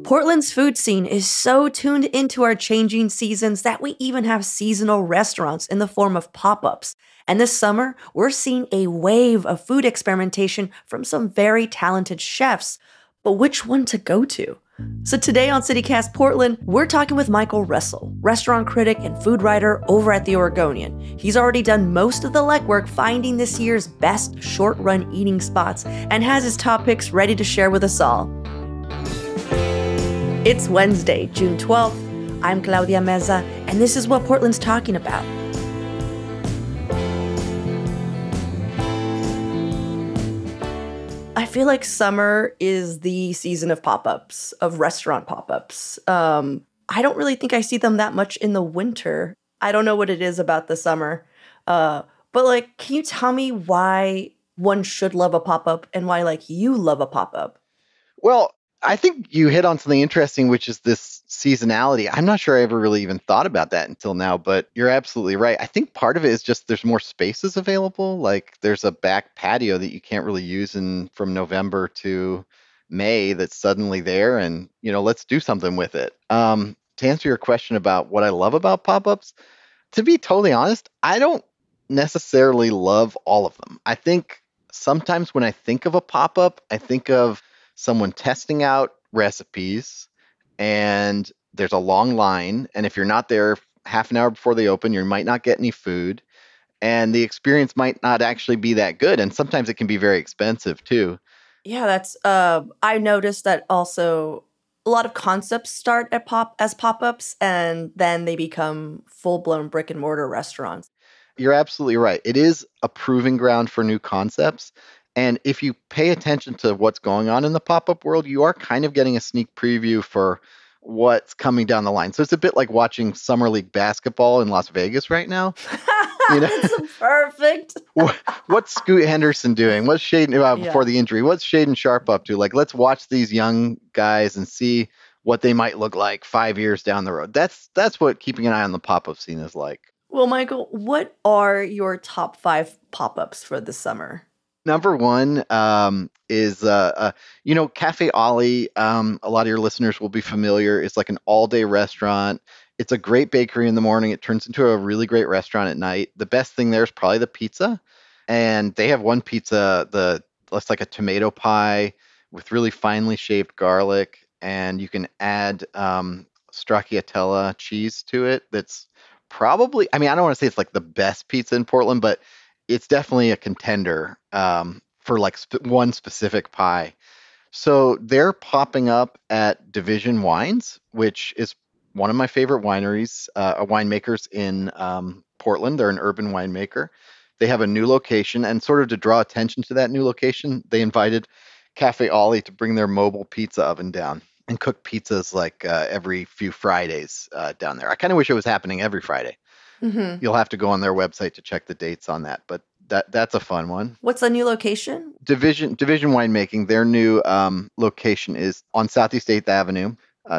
Portland's food scene is so tuned into our changing seasons that we even have seasonal restaurants in the form of pop ups. And this summer, we're seeing a wave of food experimentation from some very talented chefs. But which one to go to? So today on CityCast Portland, we're talking with Michael Russell, restaurant critic and food writer over at The Oregonian. He's already done most of the legwork finding this year's best short-run eating spots and has his top picks ready to share with us all. It's Wednesday, June 12th. I'm Claudia Meza, and this is what Portland's talking about. I feel like summer is the season of pop-ups, of restaurant pop-ups. I don't really think I see them that much in the winter. I don't know what it is about the summer. But can you tell me why one should love a pop-up and why, you love a pop-up? Well, I think you hit on something interesting, which is this seasonality. I'm not sure I ever really even thought about that until now, but you're absolutely right. I think part of it is just there's more spaces available. Like there's a back patio that you can't really use from November to May that's suddenly there, and let's do something with it. To answer your question about what I love about pop-ups, to be totally honest, I don't necessarily love all of them. I think sometimes when I think of a pop-up, I think of someone testing out recipes and there's a long line. And if you're not there half an hour before they open, you might not get any food and the experience might not actually be that good. And sometimes it can be very expensive too. Yeah, that's, I noticed that also a lot of concepts start as pop-ups and then they become full-blown brick and mortar restaurants. You're absolutely right. It is a proving ground for new concepts. And if you pay attention to what's going on in the pop-up world, you are kind of getting a sneak preview for what's coming down the line. So it's a bit like watching Summer League basketball in Las Vegas right now. That's perfect. What's Scoot Henderson doing? What's Shaden before the injury? What's Shaden Sharp up to? Let's watch these young guys and see what they might look like 5 years down the road. That's what keeping an eye on the pop-up scene is like. Well, Michael, what are your top 5 pop-ups for the summer? Number one is, Cafe Ollie. A lot of your listeners will be familiar. It's like an all-day restaurant. It's a great bakery in the morning. It turns into a really great restaurant at night. The best thing there is probably the pizza. And they have one pizza that's like a tomato pie with really finely shaved garlic. And you can add stracciatella cheese to it. That's probably, I don't want to say it's like the best pizza in Portland, but it's definitely a contender for one specific pie. So they're popping up at Division Wines, which is one of my favorite wineries, winemakers in Portland. They're an urban winemaker. They have a new location, and sort of to draw attention to that new location, they invited Cafe Ollie to bring their mobile pizza oven down and cook pizzas every few Fridays down there. I kind of wish it was happening every Friday. Mm-hmm. You'll have to go on their website to check the dates on that, but that's a fun one. What's the new location? Division Winemaking. Their new location is on Southeast 8th Avenue,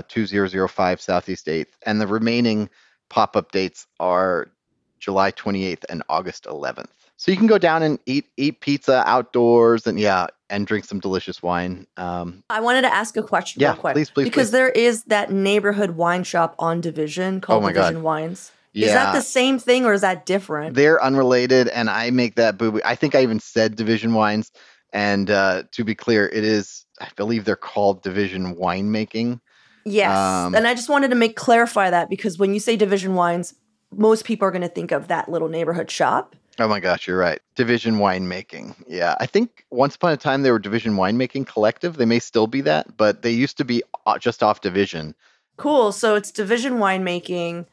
2005 Southeast 8th, and the remaining pop-up dates are July 28th and August 11th. So you can go down and eat pizza outdoors and drink some delicious wine. I wanted to ask a question real quick. Please. Because there is that neighborhood wine shop on Division called Division Wines. Yeah. Is that the same thing or is that different? They're unrelated, and I make that boo-boo. I think I even said Division Wines, and to be clear, it is, I believe they're called Division Winemaking. Yes, and I just wanted to clarify that because when you say Division Wines, most people are going to think of that little neighborhood shop. Oh my gosh, you're right. Division Winemaking. Yeah, I think once upon a time they were Division Winemaking Collective. They may still be that, but they used to be just off Division. Cool. So it's Division Winemaking.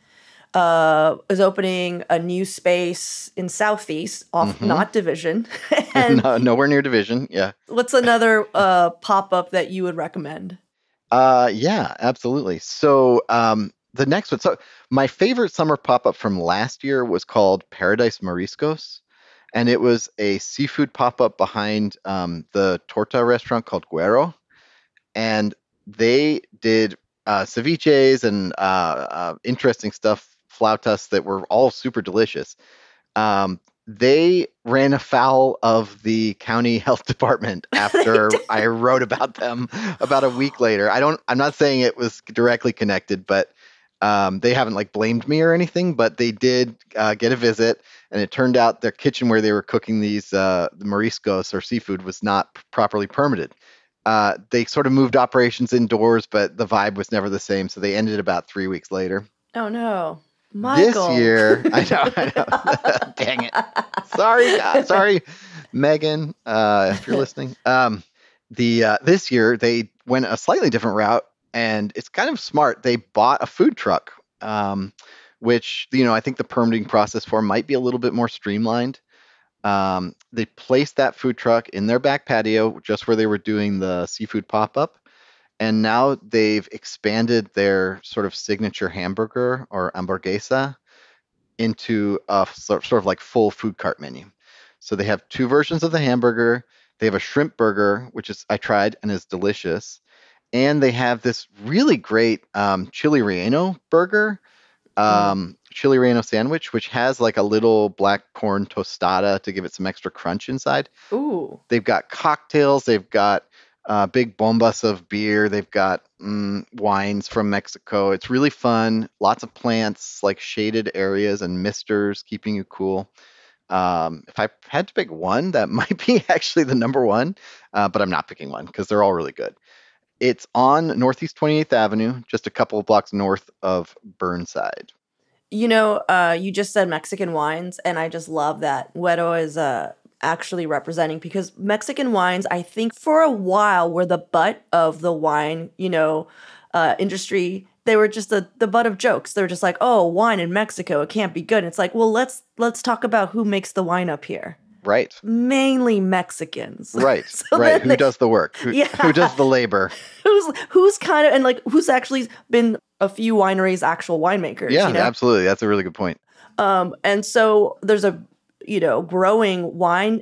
Is opening a new space in Southeast, not Division. And nowhere near Division, yeah. What's another pop-up that you would recommend? Yeah, absolutely. So the next one, so my favorite summer pop-up from last year was called Paradise Mariscos, and it was a seafood pop-up behind the torta restaurant called Guero, and they did ceviches and interesting stuff, flautas that were all super delicious. They ran afoul of the county health department They after did. I wrote about them about a week later. I'm not saying it was directly connected, but they haven't like blamed me or anything, but they did get a visit, and it turned out their kitchen where they were cooking these the mariscos or seafood was not properly permitted. They sort of moved operations indoors, but the vibe was never the same, so they ended about 3 weeks later. Oh no. This Michael. year, I know. Dang it. Sorry, Megan, if you're listening. The this year they went a slightly different route, and it's kind of smart. They bought a food truck, which I think the permitting process for might be a little bit more streamlined. They placed that food truck in their back patio, just where they were doing the seafood pop up. And now they've expanded their sort of signature hamburger or hamburguesa into a sort of like full food cart menu. So they have two versions of the hamburger. They have a shrimp burger, which is I tried and is delicious. And they have this really great chili relleno burger, Mm. chili relleno sandwich, which has like a little black corn tostada to give it some extra crunch inside. Ooh. They've got cocktails. They've got big bombas of beer. They've got wines from Mexico. It's really fun. Lots of plants, like shaded areas and misters, keeping you cool. If I had to pick one, that might be actually the number one, but I'm not picking one because they're all really good. It's on Northeast 28th Avenue, just a couple of blocks north of Burnside. You just said Mexican wines, and I just love that Güero is actually representing, because Mexican wines, I think for a while, were the butt of the wine, industry. They were just the butt of jokes. They were just like, oh, wine in Mexico, it can't be good. And it's like, well, let's talk about who makes the wine up here. Right. Mainly Mexicans. Right. So right. then Who does the work? Yeah. Who does the labor? who's kind of, and like who's actually been a few wineries actual winemakers. Yeah, absolutely. That's a really good point. And so there's a growing wine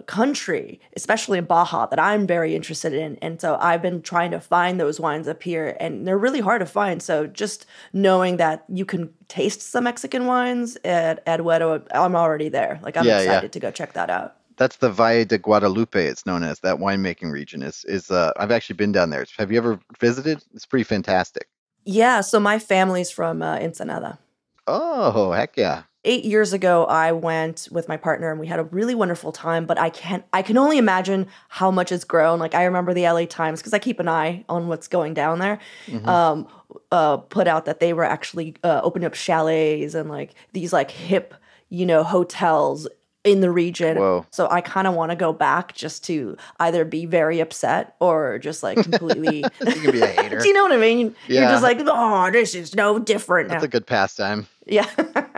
country, especially in Baja, that I'm very interested in. And so I've been trying to find those wines up here, and they're really hard to find. So just knowing that you can taste some Mexican wines at Güero, I'm already there. Like I'm excited to go check that out. That's the Valle de Guadalupe, it's known as. That winemaking region is I've actually been down there. Have you ever visited? It's pretty fantastic. Yeah, so my family's from Ensenada. Oh, heck yeah. 8 years ago, I went with my partner and we had a really wonderful time, but I can only imagine how much it's grown. Like I remember the LA Times, because I keep an eye on what's going down there, put out that they were actually opening up chalets and like these like hip, hotels in the region. Whoa. So I kind of want to go back just to either be very upset or just like completely. You can be a hater. Do you know what I mean? Yeah. You're just like, oh, this is no different now. That's a good pastime. Yeah.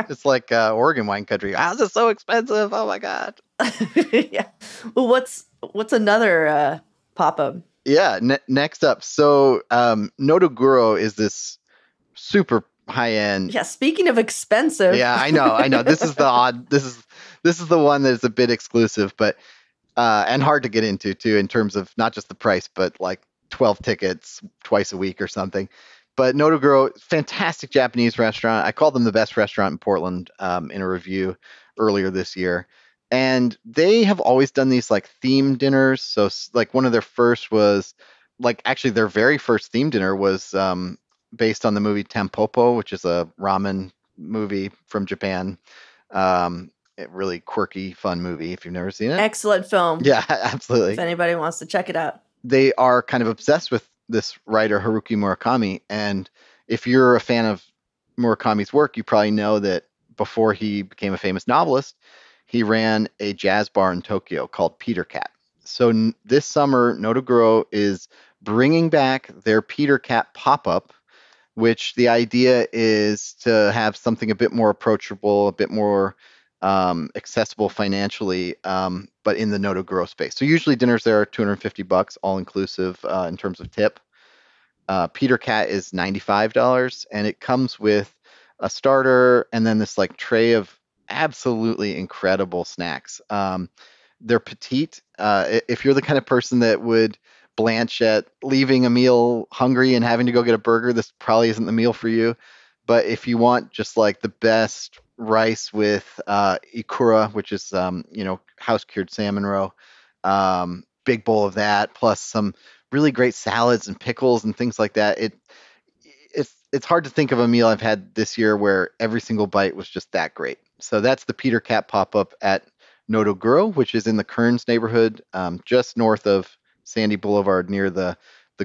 It's like Oregon wine country. How's it so expensive? Oh my God. Yeah. Well, what's another pop-up? Yeah. Next up. So Nodoguro is this super high end. Yeah. Speaking of expensive. Yeah, I know. This is the odd. This is the one that's a bit exclusive, but and hard to get into too, in terms of not just the price, but like 12 tickets twice a week or something. But Nodoguro, fantastic Japanese restaurant. I called them the best restaurant in Portland in a review earlier this year. And they have always done these like theme dinners. So like one of their first was like actually their very first theme dinner was based on the movie Tampopo, which is a ramen movie from Japan. A really quirky, fun movie if you've never seen it. Excellent film. Yeah, absolutely. If anybody wants to check it out. They are kind of obsessed with this writer Haruki Murakami, and if you're a fan of Murakami's work, you probably know that before he became a famous novelist, he ran a jazz bar in Tokyo called Peter Cat. So this summer, Nodoguro is bringing back their Peter Cat pop-up, which the idea is to have something a bit more approachable, a bit more accessible financially, but in the Nodoguro space. So usually dinners there are $250, all inclusive in terms of tip. Peter Cat is $95, and it comes with a starter and then this like tray of absolutely incredible snacks. They're petite. If you're the kind of person that would blanch at leaving a meal hungry and having to go get a burger, this probably isn't the meal for you. But if you want just like the best rice with ikura, which is house cured salmon roe. Big bowl of that, plus some really great salads and pickles and things like that. It's hard to think of a meal I've had this year where every single bite was just that great. So that's the Peter Cat pop up at Nodoguro, which is in the Kearns neighborhood, just north of Sandy Boulevard, near the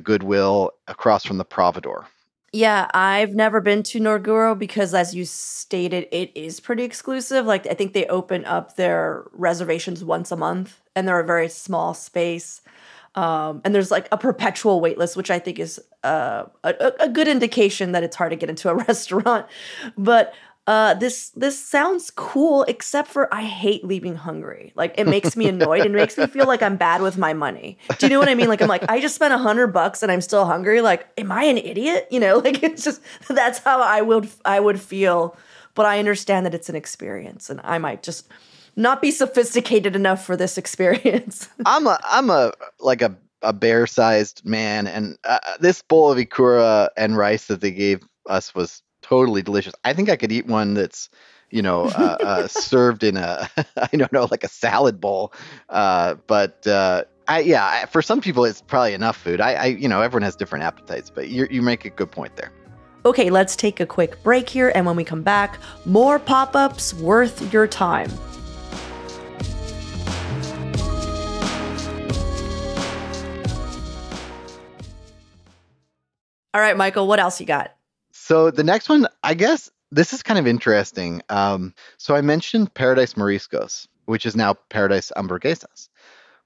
Goodwill, across from the Providor. Yeah, I've never been to Norguro because, as you stated, it is pretty exclusive. Like, I think they open up their reservations once a month, and they're a very small space. And there's like a perpetual wait list, which I think is a good indication that it's hard to get into a restaurant. But this sounds cool, except for I hate leaving hungry. Like, it makes me annoyed and makes me feel like I'm bad with my money. Do you know what I mean? Like, I'm like, I just spent $100 and I'm still hungry. Like, am I an idiot? You know, like, it's just that's how I would feel. But I understand that it's an experience, and I might just not be sophisticated enough for this experience. I'm a like a bear-sized man, and this bowl of ikura and rice that they gave us was totally delicious. I think I could eat one that's, served in a I don't know, like a salad bowl. But for some people it's probably enough food. Everyone has different appetites, but you make a good point there. Okay, let's take a quick break here, and when we come back, more pop-ups worth your time. All right, Michael, what else you got? So the next one, I guess this is kind of interesting. So I mentioned Paradise Mariscos, which is now Paradise Hamburguesas.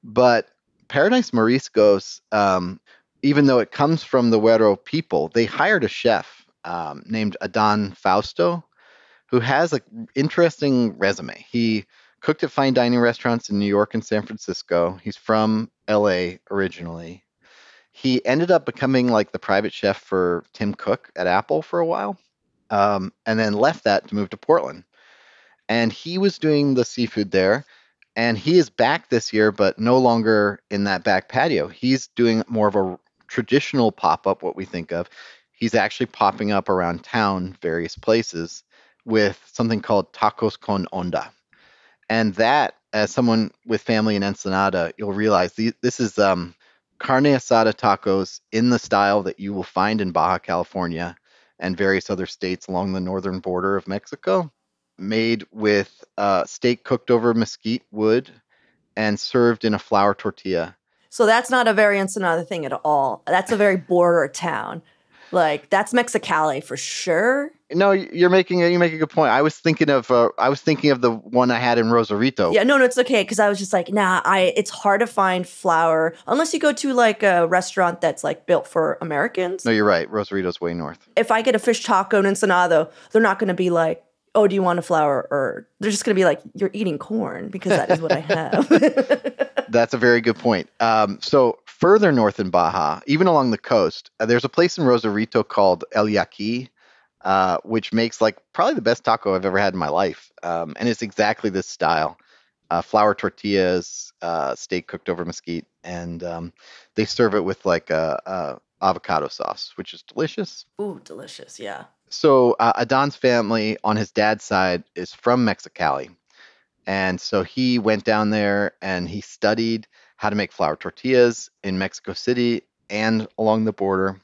But Paradise Mariscos, even though it comes from the Huero people, they hired a chef named Adan Fausto, who has an interesting resume. He cooked at fine dining restaurants in New York and San Francisco. He's from LA originally. He ended up becoming like the private chef for Tim Cook at Apple for a while, and then left that to move to Portland. And he was doing the seafood there, and he is back this year, but no longer in that back patio. He's doing more of a traditional pop-up, what we think of. He's actually popping up around town, various places, with something called Tacos con Onda. And that, as someone with family in Ensenada, you'll realize this is carne asada tacos in the style that you will find in Baja California and various other states along the northern border of Mexico, made with steak cooked over mesquite wood and served in a flour tortilla. So that's not a very Ensenada thing at all. That's a very border town. Like, that's Mexicali for sure. No, you make a good point. I was thinking of the one I had in Rosarito. Yeah, no, it's okay, because I was just like, it's hard to find flour unless you go to like a restaurant that's like built for Americans. No, you're right. Rosarito's way north. If I get a fish taco in Ensenada, they're not going to be like, oh, do you want a flour? Or they're just going to be like, you're eating corn, because that is what I have. That's a very good point. So further north in Baja, even along the coast, there's a place in Rosarito called El Yaqui, which makes like probably the best taco I've ever had in my life. And it's exactly this style. Flour tortillas, steak cooked over mesquite, and they serve it with like a avocado sauce, which is delicious. Ooh, delicious, yeah. So Adan's family on his dad's side is from Mexicali. And so he went down there and he studied how to make flour tortillas in Mexico City and along the border.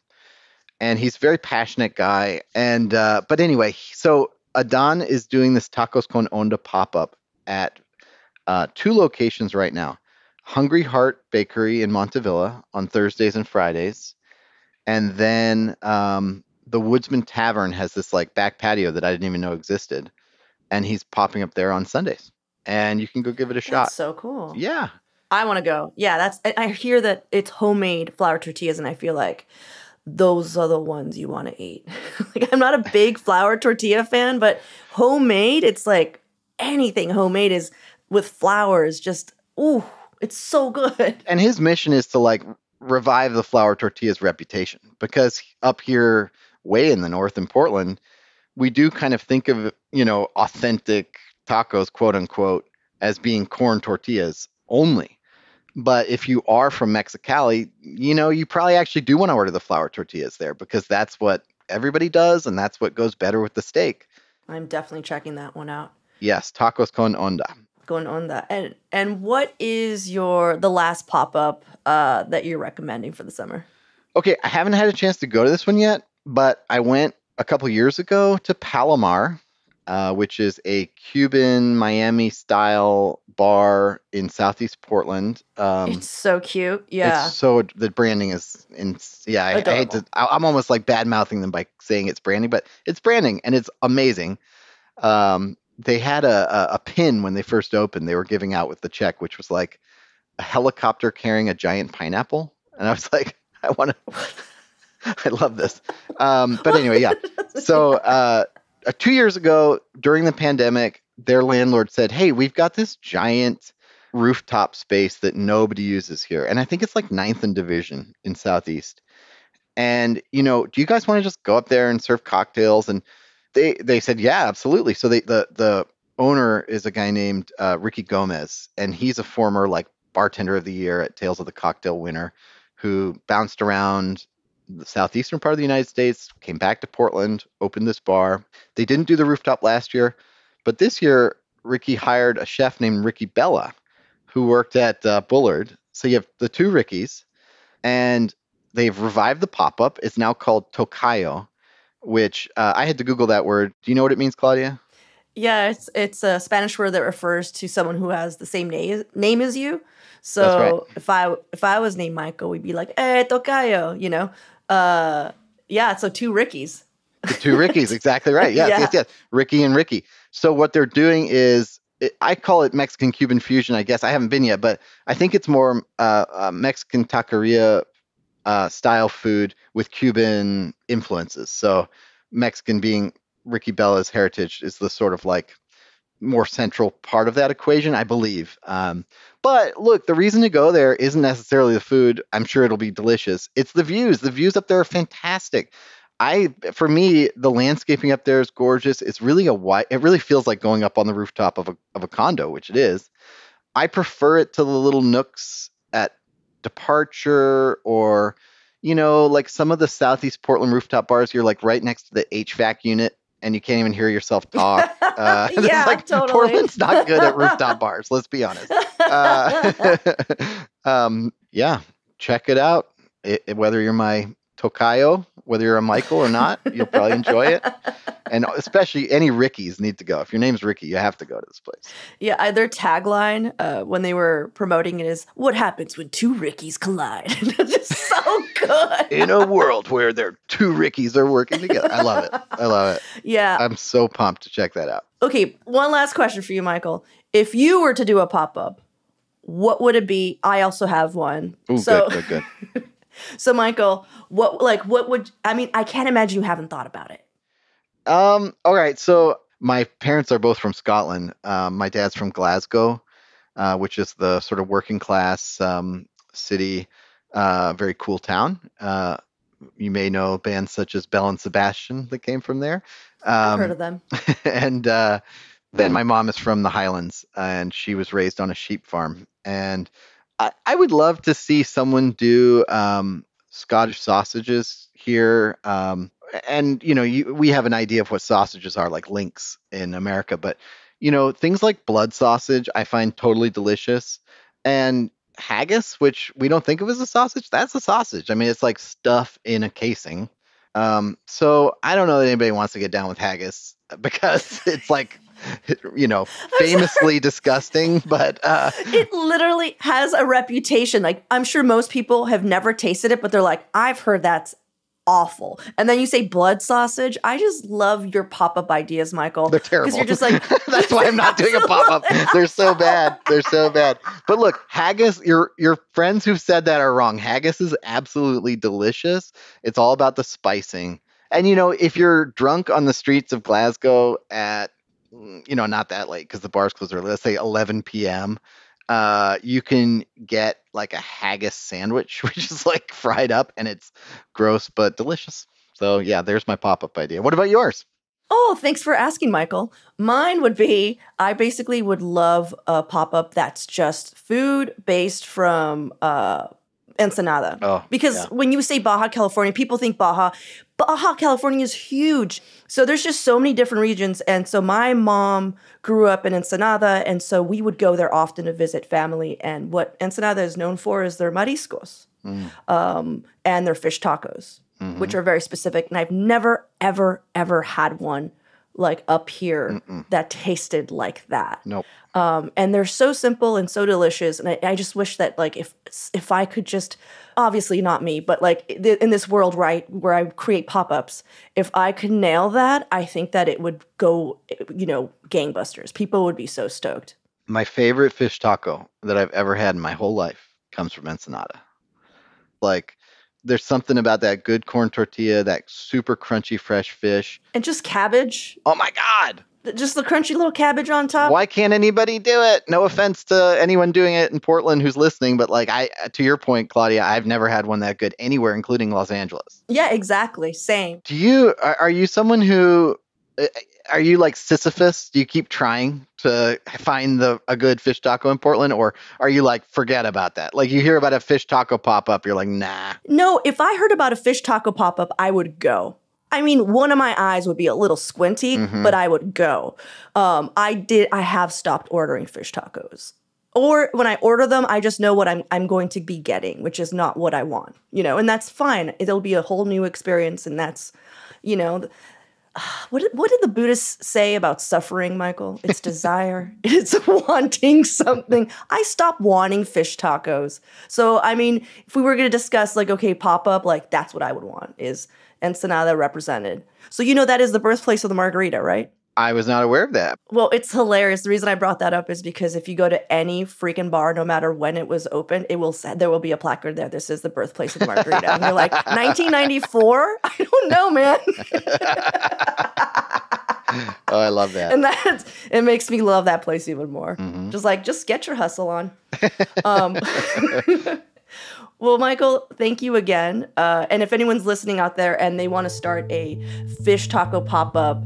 And he's a very passionate guy. And but anyway, so Adan is doing this Tacos con Onda pop-up at 2 locations right now. Hungry Heart Bakery in Montevilla on Thursdays and Fridays. And then the Woodsman Tavern has this like back patio that I didn't even know existed. And he's popping up there on Sundays. And you can go give it a shot. That's so cool. Yeah. I want to go. Yeah, I hear that it's homemade flour tortillas, and I feel like those are the ones you want to eat. Like, I'm not a big flour tortilla fan, but homemade, it's like anything homemade is with flour is just, ooh, it's so good. And his mission is to like revive the flour tortilla's reputation, because up here way in the north in Portland, we do kind of think of, authentic tacos, quote unquote, as being corn tortillas only. But if you are from Mexicali, you probably actually do want to order the flour tortillas there, because that's what everybody does, and that's what goes better with the steak. I'm definitely checking that one out. Yes, tacos con onda. Going on that. And what is the last pop-up that you're recommending for the summer? Okay, I haven't had a chance to go to this one yet, but I went a couple years ago to Palomar, which is a Cuban Miami style bar in Southeast Portland. It's so cute. It's Yeah. so the branding is yeah. I hate Adorable. to. I'm almost like bad mouthing them by saying it's branding, but it's branding and it's amazing. They had a pin when they first opened. They were giving out with the check, which was like a helicopter carrying a giant pineapple, and I was like, I want to. I love this. But anyway, yeah. So 2 years ago, during the pandemic, their landlord said, "Hey, we've got this giant rooftop space that nobody uses here, and I think it's like Ninth and Division in Southeast. And do you guys want to just go up there and serve cocktails?" And they said, "Yeah, absolutely." So the owner is a guy named Ricky Gomez, and he's a former like bartender of the year at Tales of the Cocktail winner, who bounced around the southeastern part of the United States, came back to Portland, opened this bar. They didn't do the rooftop last year, but this year Ricky hired a chef named Ricky Bella, who worked at Bullard. So you have the two Rickies, and they've revived the pop-up. It's now called Tocayo, which I had to Google that word. Do you know what it means, Claudia? Yeah, it's a Spanish word that refers to someone who has the same name as you. That's right. So if I was named Michael, we'd be like, "Hey, Tocayo," Yeah, so two Rickies. The two Rickies, exactly right. Yes, Yeah. yes. Ricky and Ricky. So what they're doing is, I call it Mexican-Cuban fusion, I guess. I haven't been yet, but I think it's more Mexican taqueria style food with Cuban influences. So Mexican being Ricky Bella's heritage is the sort of like more central part of that equation, I believe. But look, the reason to go there isn't necessarily the food. I'm sure it'll be delicious. It's the views. The views up there are fantastic. For me, the landscaping up there is gorgeous. It's really it really feels like going up on the rooftop of a condo, which it is. I prefer it to the little nooks at Departure, or like some of the Southeast Portland rooftop bars. You're like right next to the HVAC unit and you can't even hear yourself talk. Yeah, like, totally. Portland's not good at rooftop bars, let's be honest. Yeah, check it out. Whether you're my Tocayo, whether you're a Michael or not, you'll probably enjoy it. And especially any Rickies need to go. If your name's Ricky, you have to go to this place. Yeah, their tagline when they were promoting it is, "What happens when two Rickies collide?" It's just so good. In a world where their two Rickies are working together. I love it. I love it. Yeah. I'm so pumped to check that out. Okay, one last question for you, Michael. If you were to do a pop-up, what would it be? I also have one. Ooh, good. So, Michael, I can't imagine you haven't thought about it. All right. So my parents are both from Scotland. My dad's from Glasgow, which is the sort of working class city, very cool town. You may know bands such as Belle and Sebastian that came from there. I've heard of them. And then my mom is from the Highlands, and she was raised on a sheep farm. And I would love to see someone do Scottish sausages here. And we have an idea of what sausages are, like links in America, but things like blood sausage I find totally delicious. And haggis, which we don't think of as a sausage, that's a sausage. I mean, it's like stuff in a casing. So I don't know that anybody wants to get down with haggis because it's like, famously disgusting, but it literally has a reputation. Like, I'm sure most people have never tasted it, but they're like, I've heard that's awful. And then you say blood sausage. I just love your pop-up ideas, Michael. They're terrible. Because you're just like, that's why I'm not doing a pop-up. They're so bad. They're so bad. But look, haggis, your friends who've said that are wrong. Haggis is absolutely delicious. It's all about the spicing. And if you're drunk on the streets of Glasgow at not that late because the bars close early, let's say 11 p.m., you can get like a haggis sandwich, which is like fried up and it's gross but delicious. So yeah, there's my pop-up idea. What about yours? Oh, thanks for asking, Michael. Mine would be, I basically would love a pop-up that's just food based from Ensenada. Oh, because yeah. when you say Baja California, people think Baja. Baja California is huge. So there's just so many different regions. And so my mom grew up in Ensenada, and so we would go there often to visit family. And what Ensenada is known for is their mariscos and their fish tacos, which are very specific. And I've never, ever, ever had one like up here that tasted like that. Nope. And they're so simple and so delicious. And I just wish that like if I could just, obviously not me, but like in this world, right, where I create pop-ups, if I could nail that, I think that it would go, gangbusters. People would be so stoked. My favorite fish taco that I've ever had in my whole life comes from Ensenada. Like, there's something about that good corn tortilla, that super crunchy fresh fish. And just cabbage. Oh my God. Just the crunchy little cabbage on top. Why can't anybody do it? No offense to anyone doing it in Portland who's listening, but like to your point, Claudia, I've never had one that good anywhere, including Los Angeles. Yeah, exactly. Same. Are you someone who, are you like Sisyphus? Do you keep trying to find a good fish taco in Portland, or are you like, forget about that? Like you hear about a fish taco pop up, you're like, nah. No, if I heard about a fish taco pop up, I would go. I mean, one of my eyes would be a little squinty, but I would go. I have stopped ordering fish tacos. Or when I order them, I just know what I'm going to be getting, which is not what I want, and that's fine. It'll be a whole new experience, and that's, what did the Buddhists say about suffering, Michael? It's desire. It's wanting something. I stopped wanting fish tacos. So, I mean, if we were going to discuss like, okay, pop-up, like that's what I would want is Ensenada represented. So, that is the birthplace of the margarita, right? I was not aware of that. Well, it's hilarious. The reason I brought that up is because if you go to any freaking bar, no matter when it was open, there will be a placard there. This is the birthplace of the margarita. And you're like, 1994? I don't know, man. Oh, I love that. And it makes me love that place even more. Just get your hustle on. Well, Michael, thank you again. And if anyone's listening out there and they want to start a fish taco pop-up,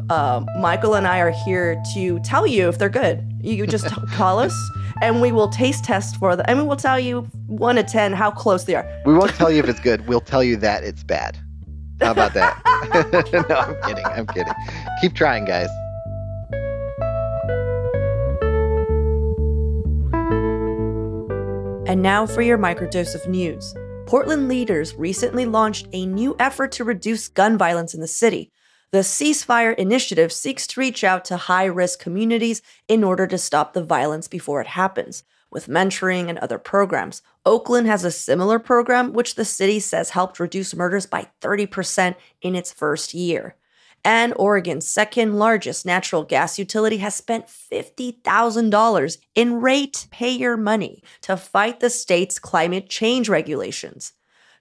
Michael and I are here to tell you if they're good. You just call us and we will taste test for them. And we will tell you 1 to 10 how close they are. We won't tell you if it's good. We'll tell you that it's bad. How about that? No, I'm kidding. Keep trying, guys. And now for your microdose of news. Portland leaders recently launched a new effort to reduce gun violence in the city. The Ceasefire Initiative seeks to reach out to high-risk communities in order to stop the violence before it happens. With mentoring and other programs, Oakland has a similar program, which the city says helped reduce murders by 30% in its first year. And Oregon's second largest natural gas utility has spent $50,000 in ratepayer money to fight the state's climate change regulations.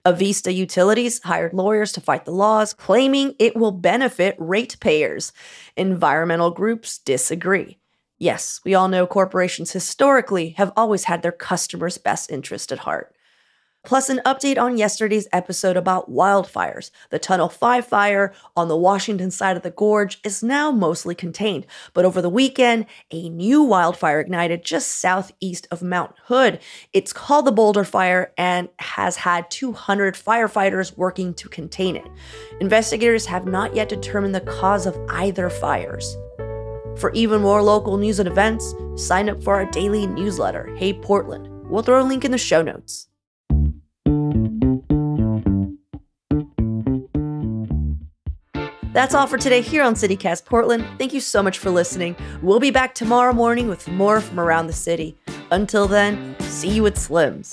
Avista Utilities hired lawyers to fight the laws, claiming it will benefit ratepayers. Environmental groups disagree. Yes, we all know corporations historically have always had their customers' best interest at heart. Plus an update on yesterday's episode about wildfires. The Tunnel 5 fire on the Washington side of the gorge is now mostly contained, but over the weekend, a new wildfire ignited just southeast of Mount Hood. It's called the Boulder Fire and has had 200 firefighters working to contain it. Investigators have not yet determined the cause of either fires. For even more local news and events, sign up for our daily newsletter, Hey Portland. We'll throw a link in the show notes. That's all for today here on CityCast Portland. Thank you so much for listening. We'll be back tomorrow morning with more from around the city. Until then, see you at Slim's.